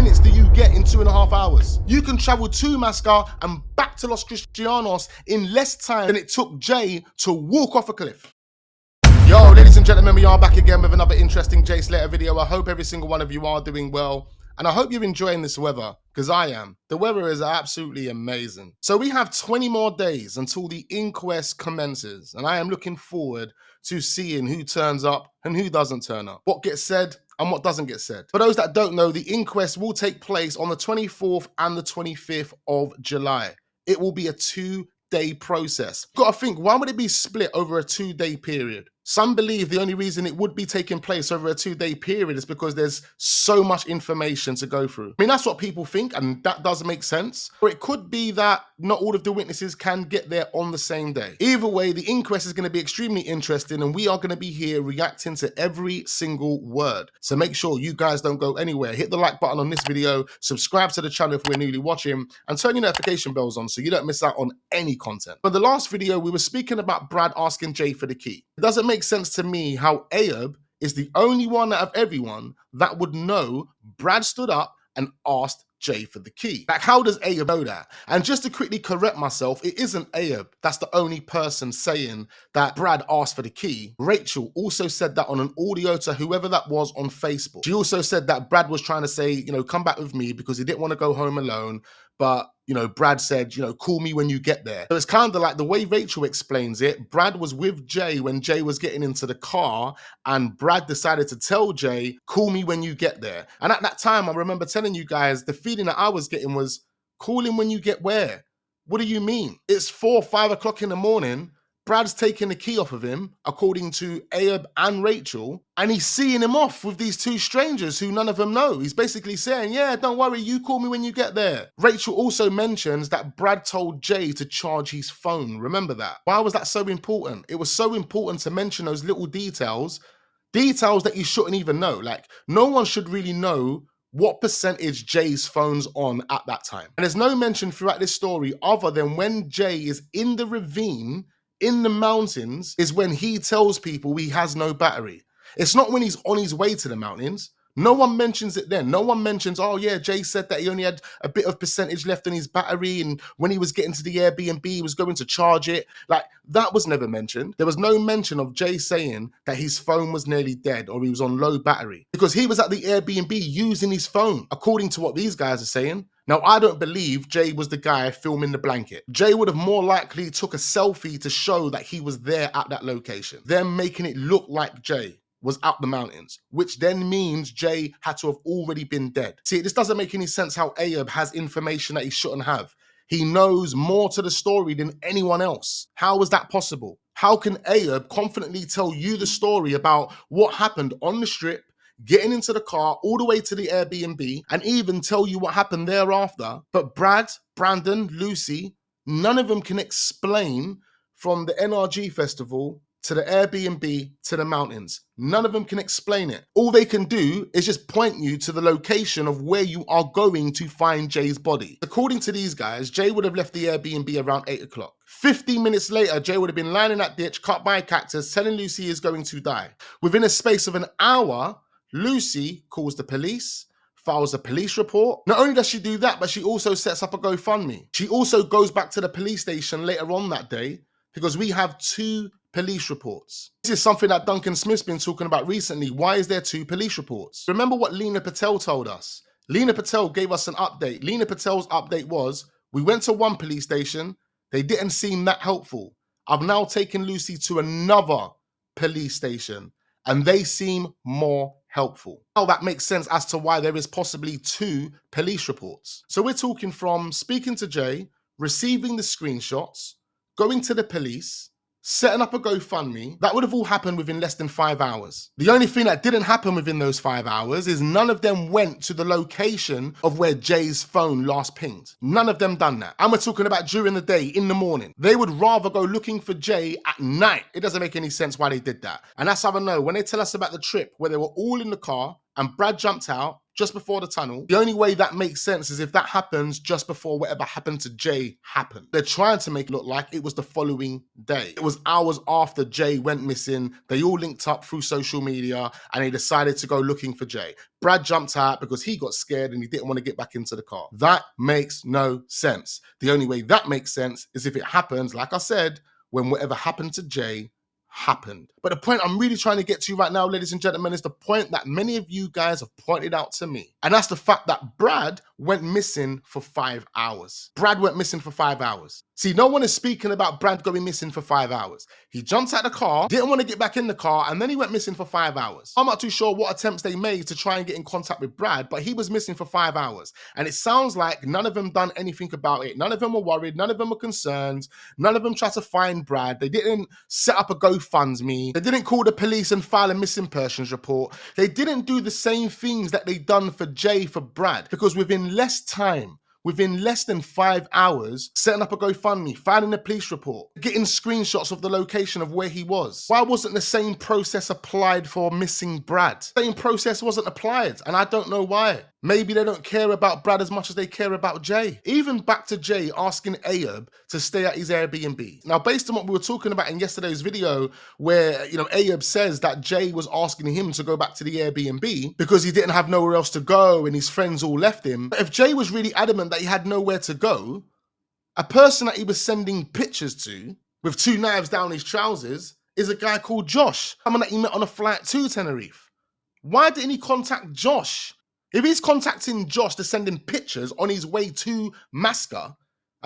minutes do you get in 2.5 hours? You can travel to Mascar and back to Los Cristianos in less time than it took Jay to walk off a cliff. Yo, ladies and gentlemen, we are back again with another interesting Jay Slater video. I hope every single one of you are doing well. And I hope you're enjoying this weather, because I am. The weather is absolutely amazing. So we have 20 more days until the inquest commences, and I am looking forward to seeing who turns up and who doesn't turn up, what gets said and what doesn't get said. For those that don't know, the inquest will take place on the 24th and the 25th of July. It will be a 2-day process. Got to think, why would it be split over a 2-day period? Some believe the only reason it would be taking place over a 2-day period is because there's so much information to go through. I mean, that's what people think, and that does make sense. Or it could be that not all of the witnesses can get there on the same day. Either way, the inquest is going to be extremely interesting, and we are going to be here reacting to every single word. So make sure you guys don't go anywhere. Hit the like button on this video, subscribe to the channel if we're newly watching, and turn your notification bells on so you don't miss out on any content. But the last video, we were speaking about Brad asking Jay for the key. It doesn't make sense to me how Ayob is the only one out of everyone that would know Brad stood up and asked Jay for the key. Like, how does Ayob know that? And just to quickly correct myself, it isn't Ayob that's the only person saying that Brad asked for the key. Rachel also said that on an audio to whoever that was on Facebook. She also said that Brad was trying to say, you know, come back with me because he didn't want to go home alone. But, you know, Brad said, you know, call me when you get there. So it's kind of like the way Rachel explains it. Brad was with Jay when Jay was getting into the car, and Brad decided to tell Jay, call me when you get there. And at that time, I remember telling you guys, the feeling that I was getting was, call him when you get where? What do you mean? It's 4, 5 o'clock in the morning. Brad's taking the key off of him, according to Ayob and Rachel, and he's seeing him off with these two strangers who none of them know. He's basically saying, yeah, don't worry, you call me when you get there. Rachel also mentions that Brad told Jay to charge his phone. Remember that? Why was that so important? It was so important to mention those little details that you shouldn't even know. Like, no one should really know what percentage Jay's phone's on at that time. And there's no mention throughout this story other than when Jay is in the ravine in the mountains is when he tells people he has no battery. It's not when he's on his way to the mountains. No one mentions it then. No one mentions, oh yeah, Jay said that he only had a bit of percentage left in his battery, and when he was getting to the Airbnb, he was going to charge it. Like, that was never mentioned. There was no mention of Jay saying that his phone was nearly dead or he was on low battery, because he was at the Airbnb using his phone, according to what these guys are saying. Now, I don't believe Jay was the guy filming the blanket. Jay would have more likely took a selfie to show that he was there at that location, then making it look like Jay was out the mountains, which then means Jay had to have already been dead. See, this doesn't make any sense how Ayob has information that he shouldn't have. He knows more to the story than anyone else. How is that possible? How can Ayob confidently tell you the story about what happened on the strip, getting into the car all the way to the Airbnb, and even tell you what happened thereafter? But Brad, Brandon, Lucy, none of them can explain from the NRG festival to the Airbnb to the mountains. None of them can explain it. All they can do is just point you to the location of where you are going to find Jay's body. According to these guys, Jay would have left the Airbnb around 8 o'clock. 15 minutes later, Jay would have been lying in that ditch, cut by a cactus, telling Lucy he is going to die. Within a space of an hour, Lucy calls the police, files a police report. Not only does she do that, but she also sets up a GoFundMe. She also goes back to the police station later on that day, because we have 2 police reports. This is something that Duncan Smith's been talking about recently. Why is there 2 police reports? Remember what Lena Patel told us. Lena Patel gave us an update. Lena Patel's update was, we went to one police station, they didn't seem that helpful. I've now taken Lucy to another police station, and they seem more helpful. Now that makes sense as to why there is possibly 2 police reports. So we're talking from speaking to Jay, receiving the screenshots, going to the police, setting up a GoFundMe. That would have all happened within less than 5 hours. The only thing that didn't happen within those 5 hours is none of them went to the location of where Jay's phone last pinged. None of them done that. And we're talking about during the day, in the morning. They would rather go looking for Jay at night. It doesn't make any sense why they did that. And that's how I know. When they tell us about the trip where they were all in the car and Brad jumped out, just before the tunnel. The only way that makes sense is if that happens just before whatever happened to Jay happened. They're trying to make it look like it was the following day. It was hours after Jay went missing. They all linked up through social media and they decided to go looking for Jay. Brad jumped out because he got scared and he didn't want to get back into the car. That makes no sense. The only way that makes sense is if it happens, like I said, when whatever happened to Jay happened. But the point I'm really trying to get to right now, ladies and gentlemen, is the point that many of you guys have pointed out to me. And that's the fact that Brad went missing for 5 hours. Brad went missing for 5 hours. See, no one is speaking about Brad going missing for 5 hours. He jumped out the car, didn't want to get back in the car, and then he went missing for 5 hours. I'm not too sure what attempts they made to try and get in contact with Brad, but he was missing for 5 hours. And it sounds like none of them done anything about it. None of them were worried. None of them were concerned. None of them tried to find Brad. They didn't set up a GoFundMe. They didn't call the police and file a missing persons report. They didn't do the same things that they done for Jay for Brad, because within less time, within less than 5 hours, setting up a GoFundMe, filing a police report, getting screenshots of the location of where he was. Why wasn't the same process applied for missing Brad? Same process wasn't applied, and I don't know why. Maybe they don't care about Brad as much as they care about Jay. Even back to Jay asking Ayub to stay at his Airbnb. Now, based on what we were talking about in yesterday's video, where, Ayub says that Jay was asking him to go back to the Airbnb because he didn't have nowhere else to go and his friends all left him. But if Jay was really adamant that he had nowhere to go, a person that he was sending pictures to with 2 knives down his trousers is a guy called Josh, someone that he met on a flight to Tenerife. Why didn't he contact Josh? If he's contacting Josh to send him pictures on his way to Masca,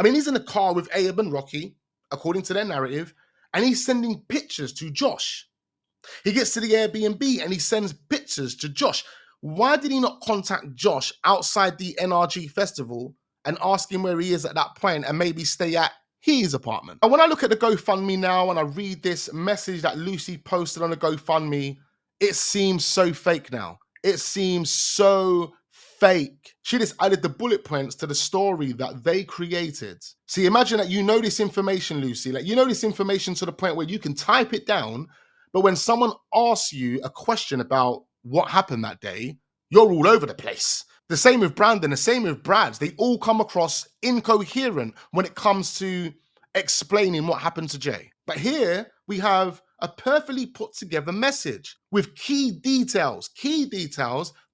he's in a car with Ayub and Rocky, according to their narrative, and he's sending pictures to Josh. He gets to the Airbnb and he sends pictures to Josh. Why did he not contact Josh outside the NRG festival and ask him where he is at that point and maybe stay at his apartment? And when I look at the GoFundMe now and I read this message that Lucy posted on the GoFundMe, it seems so fake now. It seems so fake. She just added the bullet points to the story that they created. See, imagine that you know this information, Lucy. Like, you know this information to the point where you can type it down, but when someone asks you a question about what happened that day, you're all over the place. The same with Brandon, the same with Brad. They all come across incoherent when it comes to explaining what happened to Jay. But here we have a perfectly put together message with key details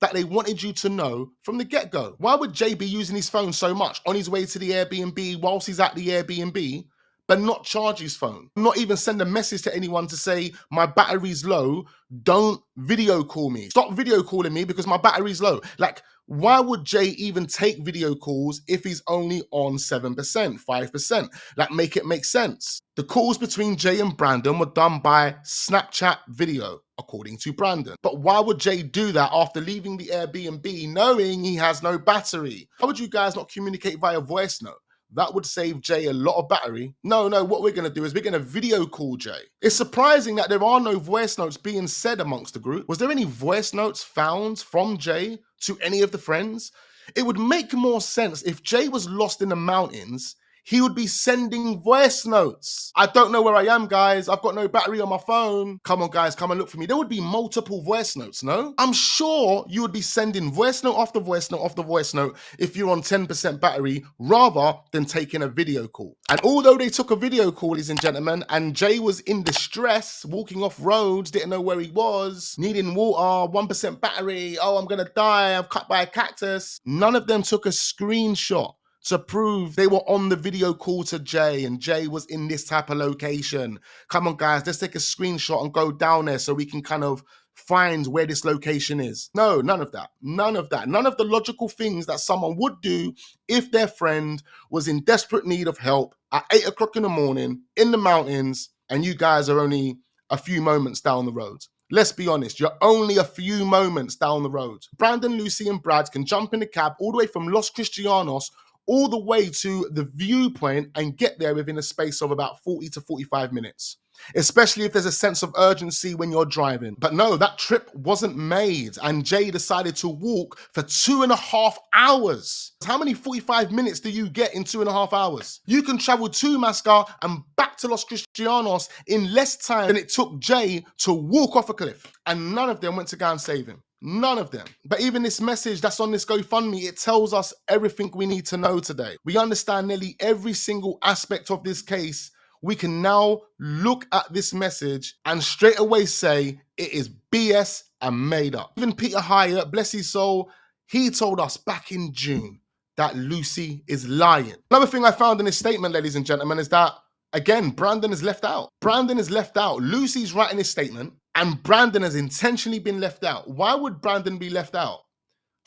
that they wanted you to know from the get-go. Why would Jay be using his phone so much on his way to the Airbnb whilst he's at the Airbnb, but not charge his phone? Not even send a message to anyone to say, my battery's low, don't video call me. Stop video calling me because my battery's low. Like, why would Jay even take video calls if he's only on 7%, 5%? Like, make it make sense. The calls between Jay and Brandon were done by Snapchat video, according to Brandon. But why would Jay do that after leaving the Airbnb knowing he has no battery? Why would you guys not communicate via voice note? That would save Jay a lot of battery. No, what we're going to do is we're going to video call Jay. It's surprising that there are no voice notes being said amongst the group. Was there any voice notes found from Jay to any of the friends? It would make more sense if Jay was lost in the mountains. He would be sending voice notes. I don't know where I am, guys. I've got no battery on my phone. Come on, guys, come and look for me. There would be multiple voice notes, no? I'm sure you would be sending voice note after voice note after voice note if you're on 10% battery rather than taking a video call. And although they took a video call, ladies and gentlemen, and Jay was in distress, walking off roads, didn't know where he was, needing water, 1% battery, oh, I'm gonna die, I'm cut by a cactus. None of them took a screenshot to prove they were on the video call to Jay and Jay was in this type of location. Come on, guys, let's take a screenshot and go down there so we can kind of find where this location is. No, none of that. None of that. None of the logical things that someone would do if their friend was in desperate need of help at 8 o'clock in the morning in the mountains and you guys are only a few moments down the road. Let's be honest, you're only a few moments down the road. Brandon, Lucy, and Brad can jump in the cab all the way from Los Cristianos all the way to the viewpoint and get there within a space of about 40 to 45 minutes, especially if there's a sense of urgency when you're driving. But no, that trip wasn't made, and Jay decided to walk for 2.5 hours. How many 45 minutes do you get in 2.5 hours? You can travel to Masca and back to Los Cristianos in less time than it took Jay to walk off a cliff, and none of them went to go and save him. None of them. But even this message that's on this GoFundMe, it tells us everything we need to know today. We understand nearly every single aspect of this case. We can now look at this message and straight away say it is BS and made up. Even Peter Hyatt, bless his soul, he told us back in June that Lucy is lying. Another thing I found in his statement, ladies and gentlemen, is that, again, Brandon is left out. Brandon is left out. Lucy's writing his statement, and Brandon has intentionally been left out. Why would Brandon be left out?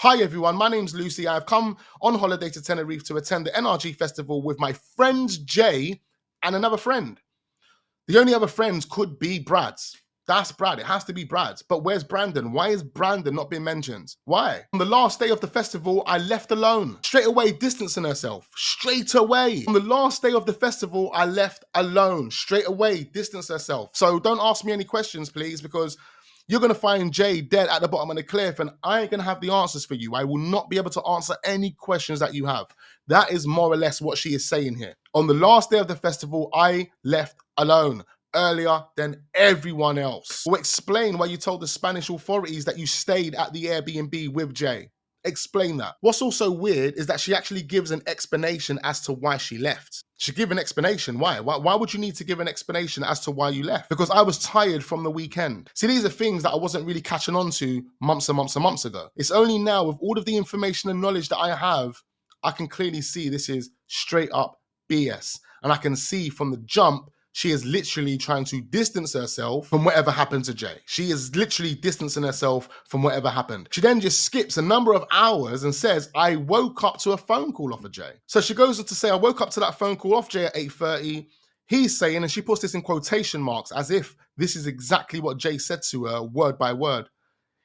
Hi everyone, my name's Lucy. I've come on holiday to Tenerife to attend the NRG festival with my friends Jay and another friend. The only other friends could be Brad's. That's Brad. It has to be Brad's. But where's Brandon? Why is Brandon not being mentioned? Why? On the last day of the festival, I left alone. Straight away distancing herself. Straight away. On the last day of the festival, I left alone. Straight away distance herself. So don't ask me any questions, please, because you're going to find Jay dead at the bottom of the cliff, and I ain't going to have the answers for you. I will not be able to answer any questions that you have. That is more or less what she is saying here. On the last day of the festival, I left alone, earlier than everyone else. Well, explain why you told the Spanish authorities that you stayed at the Airbnb with Jay. Explain that. What's also weird is that she actually gives an explanation as to why she left. She give an explanation. Why? Why would you need to give an explanation as to why you left? Because I was tired from the weekend. See, these are things that I wasn't really catching on to months and months and months ago. It's only now, with all of the information and knowledge that I have, I can clearly see this is straight up BS. And I can see from the jump, she is literally trying to distance herself from whatever happened to Jay. She is literally distancing herself from whatever happened. She then just skips a number of hours and says, I woke up to a phone call off of Jay. So she goes on to say, I woke up to that phone call off Jay at 8:30. He's saying, and she puts this in quotation marks as if this is exactly what Jay said to her word by word.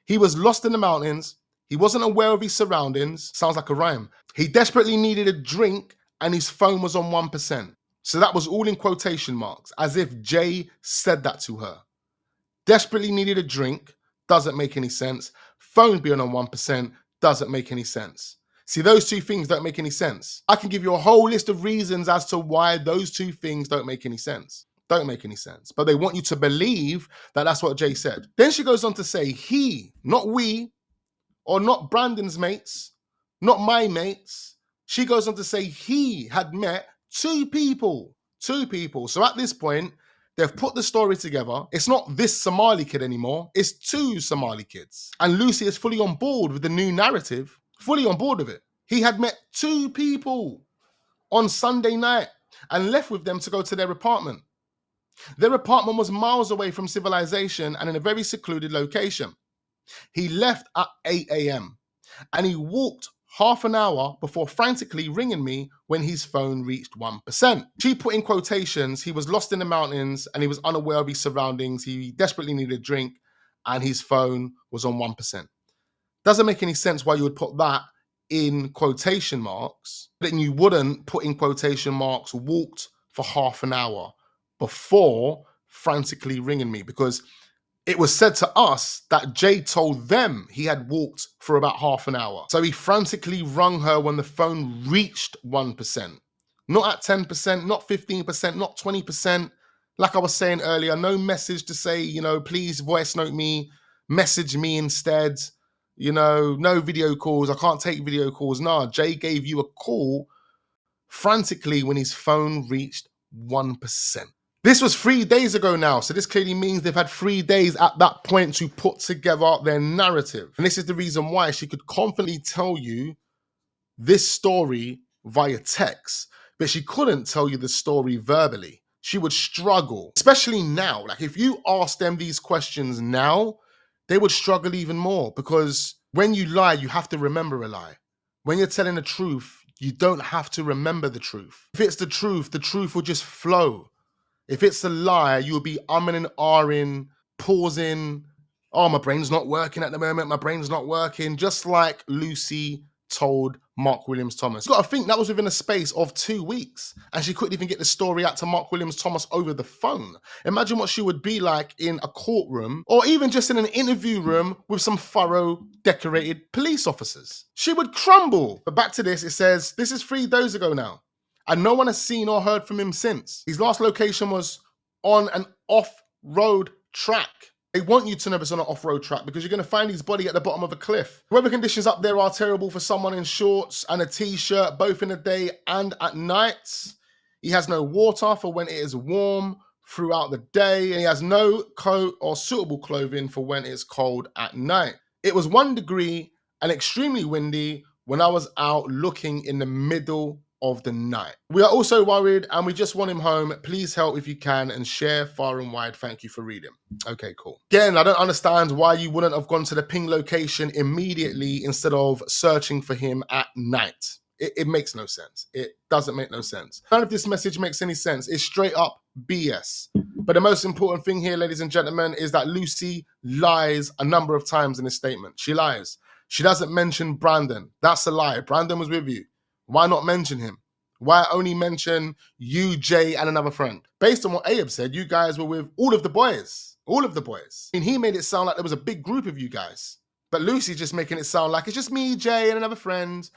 He was lost in the mountains. He wasn't aware of his surroundings. Sounds like a rhyme. He desperately needed a drink and his phone was on 1%. So that was all in quotation marks, as if Jay said that to her. Desperately needed a drink, doesn't make any sense. Phone being on 1%, doesn't make any sense. See, those two things don't make any sense. I can give you a whole list of reasons as to why those two things don't make any sense. Don't make any sense. But they want you to believe that that's what Jay said. Then she goes on to say, he, not we, or not Brandon's mates, not my mates. She goes on to say he had met two people. So at this point, they've put the story together. It's not this Somali kid anymore. It's two Somali kids. And Lucy is fully on board with the new narrative, fully on board with it. He had met two people on Sunday night and left with them to go to their apartment. Their apartment was miles away from civilization and in a very secluded location. He left at 8 a.m. and he walked half an hour before frantically ringing me when his phone reached 1%. She put in quotations, he was lost in the mountains and he was unaware of his surroundings. He desperately needed a drink and his phone was on 1%. Doesn't make any sense why you would put that in quotation marks, but then you wouldn't put in quotation marks, walked for half an hour before frantically ringing me, because it was said to us that Jay told them he had walked for about half an hour. So he frantically rung her when the phone reached 1%. Not at 10%, not 15%, not 20%. Like I was saying earlier, no message to say, please voice note me, message me instead. No video calls. I can't take video calls. Nah, Jay gave you a call frantically when his phone reached 1%. This was 3 days ago now, so this clearly means they've had 3 days at that point to put together their narrative. And this is the reason why she could confidently tell you this story via text, but she couldn't tell you the story verbally. She would struggle, especially now. Like if you ask them these questions now, they would struggle even more, because when you lie, you have to remember a lie. When you're telling the truth, you don't have to remember the truth. If it's the truth will just flow. If it's a lie, you'll be umming and ahhing, pausing. Oh, my brain's not working at the moment. My brain's not working. Just like Lucy told Mark Williams Thomas. You got to think that was within a space of 2 weeks. And she couldn't even get the story out to Mark Williams Thomas over the phone. Imagine what she would be like in a courtroom or even just in an interview room with some thorough, decorated police officers. She would crumble. But back to this, it says, this is 3 days ago now. And no one has seen or heard from him since. His last location was on an off-road track. They want you to know it's on an off-road track because you're going to find his body at the bottom of a cliff. Weather conditions up there are terrible for someone in shorts and a t-shirt, both in the day and at night. He has no water for when it is warm throughout the day, and he has no coat or suitable clothing for when it's cold at night. It was 1 degree and extremely windy when I was out looking in the middle of the night. We are also worried and we just want him home. Please help if you can and share far and wide. Thank you for reading. Okay, cool. Again, I don't understand why you wouldn't have gone to the ping location immediately instead of searching for him at night. It makes no sense. It doesn't make no sense. None of this message makes any sense. It's straight up BS. But the most important thing here, ladies and gentlemen, is that Lucy lies a number of times in this statement. She lies. She doesn't mention Brandon. That's a lie. Brandon was with you. Why not mention him? Why only mention you, Jay, and another friend? Based on what Ayub said, you guys were with all of the boys. All of the boys. I mean, he made it sound like there was a big group of you guys. But Lucy's just making it sound like it's just me, Jay, and another friend.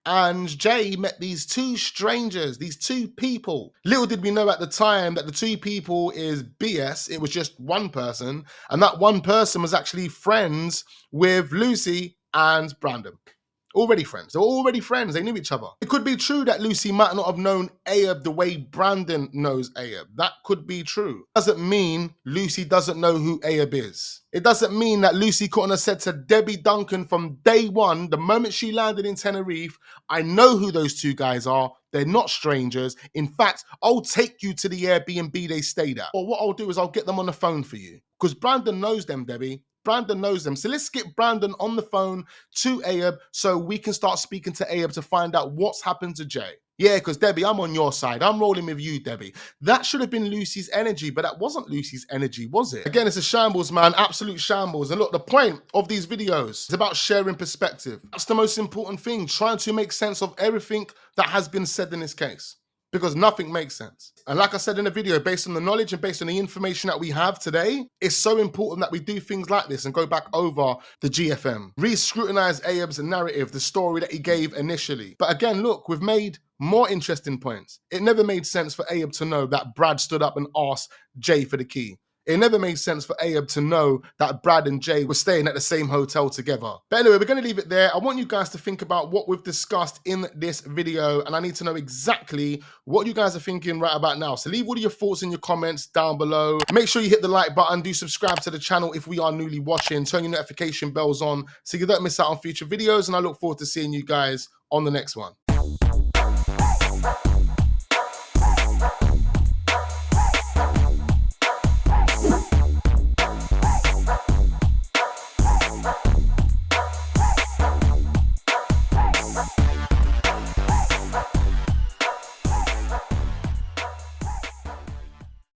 And Jay met these 2 strangers, these 2 people. Little did we know at the time that the 2 people is BS. It was just one person. And that one person was actually friends with Lucy and Brandon. Already friends. They were already friends. They knew each other. It could be true that Lucy might not have known Ayub the way Brandon knows Ayub. That could be true. Doesn't mean Lucy doesn't know who Ayub is. It doesn't mean that Lucy couldn't have said to Debbie Duncan from day one, the moment she landed in Tenerife, I know who those 2 guys are. They're not strangers. In fact, I'll take you to the Airbnb they stayed at. Or what I'll do is I'll get them on the phone for you. Because Brandon knows them, Debbie. Brandon knows them. So let's get Brandon on the phone to Ayub so we can start speaking to Ayub to find out what's happened to Jay. Yeah, because Debbie, I'm on your side. I'm rolling with you, Debbie. That should have been Lucy's energy, but that wasn't Lucy's energy, was it? Again, it's a shambles, man. Absolute shambles. And look, the point of these videos is about sharing perspective. That's the most important thing, trying to make sense of everything that has been said in this case. Because nothing makes sense. And like I said in the video, based on the knowledge and based on the information that we have today, it's so important that we do things like this and go back over the GFM. Re-scrutinize Ayub's narrative, the story that he gave initially. But again, look, we've made more interesting points. It never made sense for Ayub to know that Brad stood up and asked Jay for the key. It never made sense for Ayub to know that Brad and Jay were staying at the same hotel together. But anyway, we're going to leave it there. I want you guys to think about what we've discussed in this video, and I need to know exactly what you guys are thinking right about now. So leave all of your thoughts in your comments down below. Make sure you hit the like button. Do subscribe to the channel if we are newly watching. Turn your notification bells on so you don't miss out on future videos, and I look forward to seeing you guys on the next one.